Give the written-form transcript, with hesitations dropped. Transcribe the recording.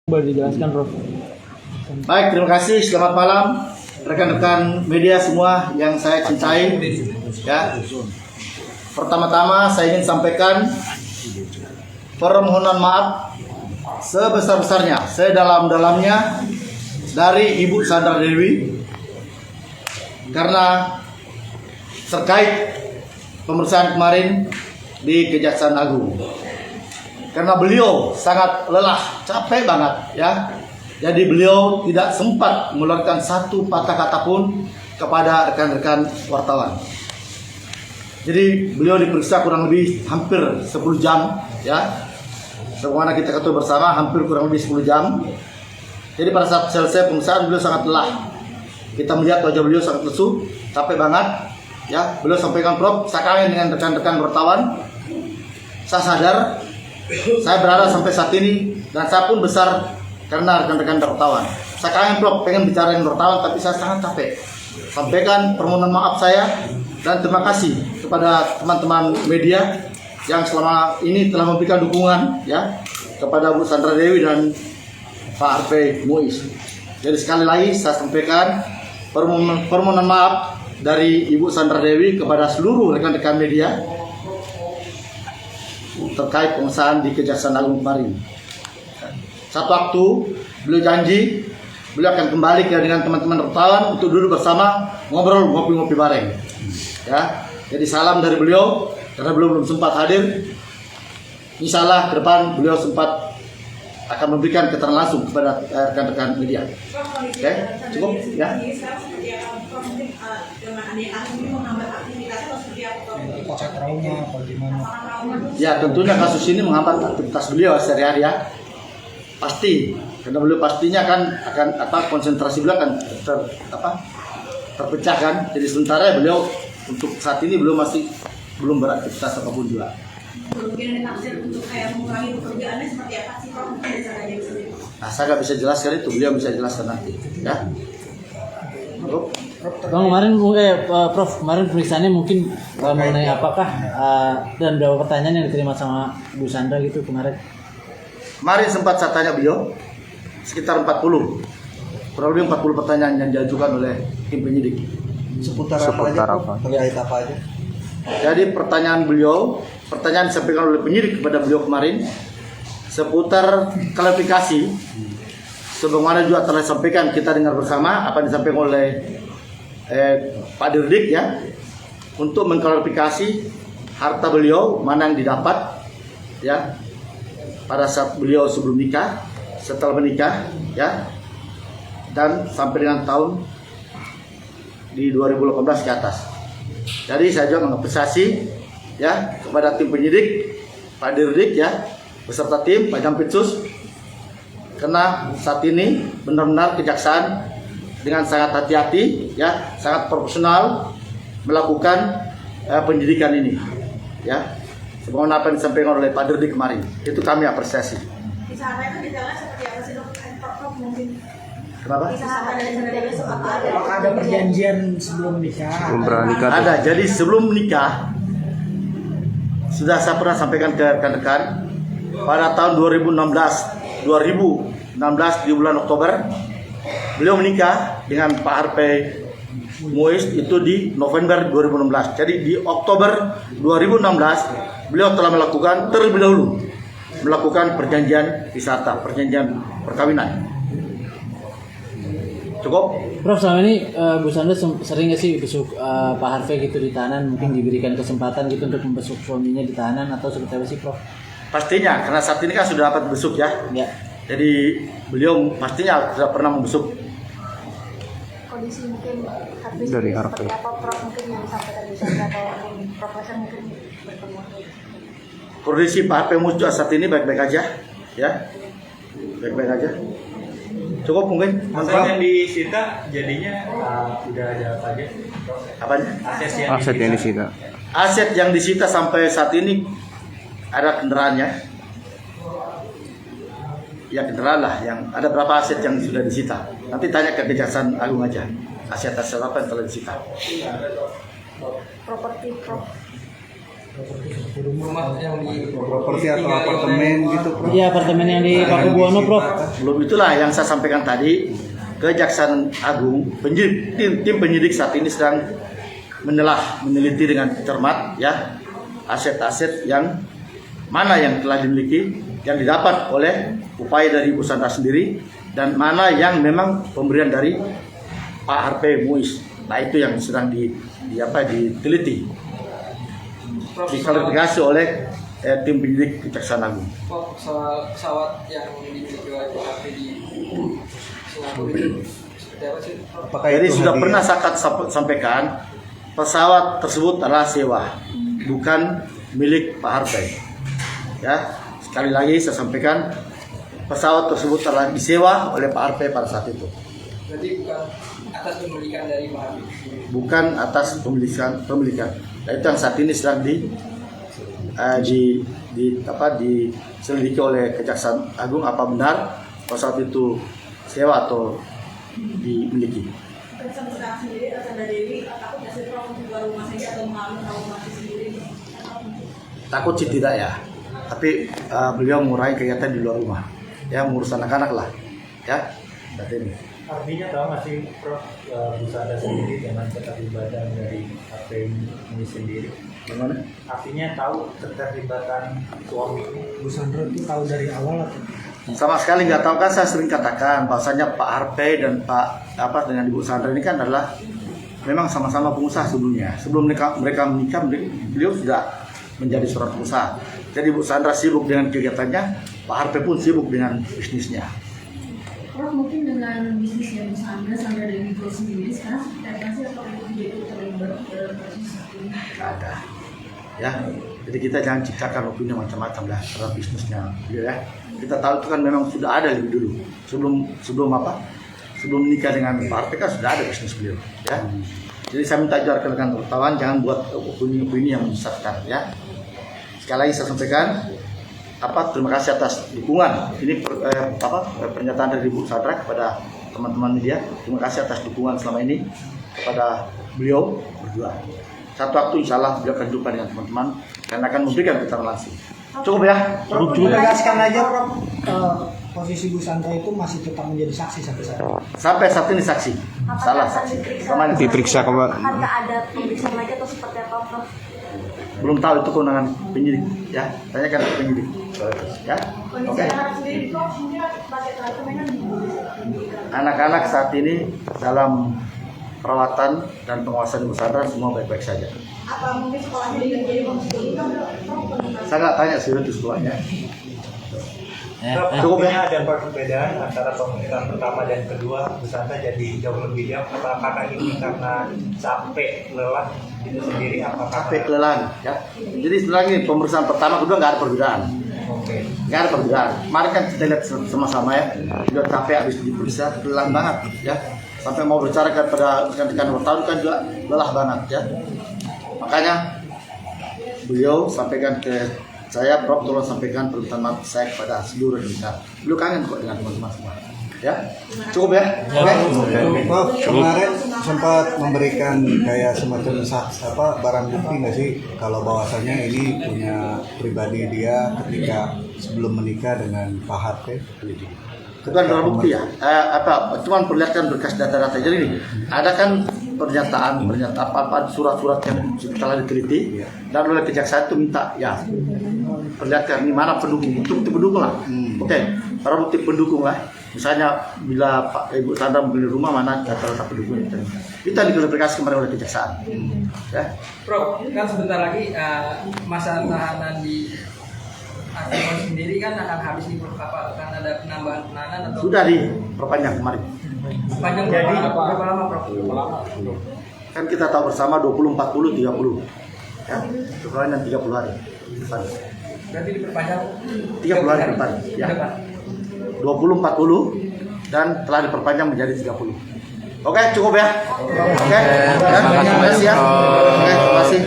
Boleh dijelaskan, Prof? Baik, terima kasih. Selamat malam rekan-rekan media semua yang saya cintai. Ya. Pertama-tama saya ingin sampaikan permohonan maaf sebesar-besarnya, sedalam-dalamnya dari Ibu Sandra Dewi karena terkait pemeriksaan kemarin di Kejaksaan Agung. Karena beliau sangat lelah, capek banget ya. Jadi beliau tidak sempat mengeluarkan satu patah kata pun kepada rekan-rekan wartawan. Jadi beliau diperiksa kurang lebih hampir 10 jam ya. Sebagaimana kita ketahui bersama hampir kurang lebih 10 jam. Jadi pada saat selesai pemeriksaan beliau sangat lelah. Kita melihat wajah beliau sangat lesu, capek banget ya. Beliau sampaikan, Prof, saya kangen dengan rekan-rekan wartawan. Saya sadar saya berada sampai saat ini dan saya pun besar karena rekan-rekan wartawan. Saya kangen, Prof, pengen bicara dengan wartawan tapi saya sangat capek. Sampaikan permohonan maaf saya dan terima kasih kepada teman-teman media yang selama ini telah memberikan dukungan ya kepada Bu Sandra Dewi dan Pak Harvey Muiz. Jadi sekali lagi saya sampaikan permohonan maaf dari Ibu Sandra Dewi kepada seluruh rekan-rekan media terkait pengesahan di Kejaksaan Agung kemarin. Satu waktu beliau janji beliau akan kembali dengan teman-teman wartawan untuk duduk bersama ngobrol ngopi-ngopi bareng. Ya, jadi salam dari beliau karena beliau belum sempat hadir. Insyaallah ke depan beliau sempat akan memberikan keterangan langsung kepada rekan-rekan media. Oke, cukup ya. Ya, tentunya kasus ini menghambat aktivitas beliau sehari-hari ya. Pasti, karena beliau pastinya akan konsentrasi beliau akan terpecah kan. Jadi sementara beliau untuk saat ini belum beraktivitas apapun juga. Mungkin ada tafsir untuk kayak mengurangi pekerjaannya seperti apa sih, Prof? Mungkin bisa aja sendiri. Nah, saya nggak bisa jelaskan itu, beliau bisa jelaskan nanti ya. Bang, Prof, kemarin pemeriksaannya mungkin mengenai apakah dan beberapa pertanyaan yang diterima sama Bu Sandra gitu kemarin. Kemarin sempat saya tanya beliau sekitar 40. Kurang lebih 40 pertanyaan yang diajukan oleh tim penyidik. Seputar apa? Terkait apa aja? Jadi pertanyaan disampaikan oleh penyidik kepada beliau kemarin seputar klarifikasi. Sebagaimana juga telah disampaikan, kita dengar bersama apa yang disampaikan oleh Pak Dirdik ya, untuk mengklarifikasi harta beliau mana yang didapat ya pada saat beliau sebelum nikah, setelah menikah ya, dan sampai dengan tahun di 2018 ke atas. Jadi saya juga mengapresiasi ya kepada tim penyidik Pak Dirdik ya beserta tim Pak Jampitsus, karena saat ini benar-benar kejaksaan dengan sangat hati-hati ya, sangat profesional melakukan penyidikan ini ya. Sebagaimana apa yang disampaikan oleh Pak Dirdik kemarin, itu kami apresiasi. Disampaikan detailnya seperti apa sih, Dok? Prof, mungkin. Kenapa? Apakah ada perjanjian sebelum nikah? Ada. Jadi sebelum nikah sudah saya pernah sampaikan ke rekan-rekan pada tahun 2016 di bulan Oktober beliau menikah dengan Pak Harvey Muiz itu di November 2016. Jadi di Oktober 2016 beliau telah melakukan terlebih dahulu perjanjian wisata, perjanjian perkawinan. Cukup? Prof, selama ini Bu Sandra sering nggak sih besuk Pak Harvey gitu di tahanan? Mungkin diberikan kesempatan gitu untuk membesuk suaminya di tahanan atau seperti apa sih, Prof? Pastinya, karena saat ini kan sudah dapat besuk ya. Ya. Jadi beliau pastinya sudah pernah membesuk. Kondisi mungkin habis Dari seperti apa, Prof? Mungkin yang disampaikan di sana atau profesor mungkin bertemu. Kondisi Pak Harvey Muiz saat ini baik-baik aja ya. Baik-baik aja. Cukup mungkin. Aset yang disita jadinya tidak ada apa aja. Apanya? Aset yang disita. Aset yang disita sampai saat ini ada kendaraannya. Ya kendaraan lah, yang ada berapa aset yang sudah disita. Nanti tanya ke Kejaksaan Agung aja. Aset-aset apa yang telah disita. Properti, Prof. rumah yang di Properti atau apartemen gitu, Prof? Iya, apartemen yang di Pakubuwono, Prof. Belum itulah yang saya sampaikan tadi, Kejaksaan Agung, tim penyidik saat ini sedang meneliti dengan cermat ya aset-aset yang mana yang telah dimiliki, yang didapat oleh upaya dari Ibu Sandra sendiri, dan mana yang memang pemberian dari Pak Harvey Muiz. Nah itu yang sedang diteliti, diklarifikasi oleh tim penyidik Kejaksaan Agung. soal pesawat yang dimiliki oleh PHP di Singapura itu seperti apa sih? Apakah Jadi itu sudah hadiah? pernah saya sampaikan, pesawat tersebut adalah sewa, bukan milik Pak Harvey. Ya, sekali lagi saya sampaikan, pesawat tersebut telah disewa oleh Pak Harvey pada saat itu, Berarti bukan atas pemilikan dari PHP. bukan atas pemilikan. Nah, itu yang saat ini sedang diselidiki oleh Kejaksaan Agung, apa benar pesawat itu sewa atau dimiliki. Sandra sendiri, Sandra Dewi, takut nggak sih Prof untuk keluar rumah saja atau mengalami traumasi sendiri? Takut sih tidak ya, tapi beliau mengurangi kegiatan di luar rumah, ya mengurus anak-anak lah, ya. Berarti ini. Artinya tahu masih Prof Bu Sandra sendiri dengan keterlibatan dari HP ini sendiri. Gimana? Artinya tahu keterlibatan suami ini. Bu Sandra itu tahu dari awal atau? Sama sekali nggak tahu, kan saya sering katakan bahwasanya Pak Harvey dan dengan Ibu Sandra ini kan adalah memang sama-sama pengusaha sebelumnya. Sebelum mereka menikah, beliau sudah menjadi seorang pengusaha. Jadi Ibu Sandra sibuk dengan kegiatannya, Pak Harvey pun sibuk dengan bisnisnya. Prof, mungkin dengan bisnisnya Bu Sandra Dewi Gold sendiri sekarang seperti apa sih, apakah itu juga ikut terlibat dalam kasus ini? Nggak ada, ya. Jadi kita jangan ciptakan opini macam-macam lah terhadap bisnisnya beliau ya. Kita tahu itu kan memang sudah ada lebih dulu, sebelum menikah dengan Pak Harvey kan sudah ada bisnis beliau, ya. Jadi saya minta juga rekan-rekan wartawan jangan buat opini-opini yang menyesatkan, ya. Sekali lagi saya sampaikan, terima kasih atas dukungan. Ini pernyataan dari Bu Sandra kepada teman-teman media. Terima kasih atas dukungan selama ini kepada beliau berdua. Satu waktu insya Allah beliau akan jumpa dengan teman-teman dan akan memberikan keterangan langsung. Cukup ya? Prof, tegaskan aja Prof, posisi Bu Sandra itu masih tetap menjadi saksi sampai saat ini. Sampai saat ini saksi. Salah saksi. Sama ini. Diperiksa ke Pak. Apakah ada pemeriksaan lagi atau seperti apa, Prof? Belum tahu, itu kewenangan penyidik, ya. Tanyakan ke penyidik. Ya. Kondisi Oke. anak sendiri Prof, mungkin pakai permainan Anak-anak saat ini dalam perawatan dan pengawasan Ibu Sandra semua baik-baik saja. apa mungkin sekolahnya jadi homeschooling kan Prof? Saya nggak tanya sih itu semuanya. Prof, Cukup ya? artinya ada perbedaan antara pemeriksaan pertama dan kedua Bu Sandra jadi jauh lebih jauh. Apakah ini karena capek, lelah itu sendiri? Apakah Capek, kelelahan, ya. Jadi sebenarnya ini pemeriksaan pertama kedua nggak ada perbedaan. Oke. Nggak ada perbedaan. Kemarin kan kita lihat sama-sama ya, sudah capek habis diperiksa, kelelahan banget ya. Sampai mau bicara kepada rekan-rekan wartawan kan juga lelah banget ya. Makanya beliau sampaikan ke saya, Prof, tolong sampaikan permintaan maaf saya kepada seluruh Indonesia. Beliau kangen kok dengan teman-teman semua. Ya, cukup ya. Oke. Prof, kemarin sempat memberikan kayak semacam barang bukti nggak sih kalau bahwasannya ini punya pribadi dia ketika sebelum menikah dengan Pak Harvey? Bukan barang bukti ya, cuman perlihatkan berkas data-data. Jadi ini ada kan pernyataan surat-surat yang telah diteliti dan oleh kejaksaan itu minta ya perlihatkan ini mana pendukung, bukti pendukung lah. Oke, barang bukti pendukung lah. Misalnya bila Ibu Sandra membeli rumah, mana data-data pendukung itu diklarifikasi kemarin oleh kejaksaan. Ya. Prof, kan sebentar lagi masa tahanan di Akun sendiri kan akan habis nih Prof, apa akan ada penambahan penahanan atau Sudah diperpanjang kemarin. panjang jadi berapa lama Prof? Kan kita tahu bersama 20, 40, 30. Ya, perpanjangan 30 hari depan. Berarti diperpanjang 30 hari depan. Ya. 20, 40 dan telah diperpanjang menjadi 30. Oke, cukup ya. Oke. Terima kasih ya. Oke, terima kasih.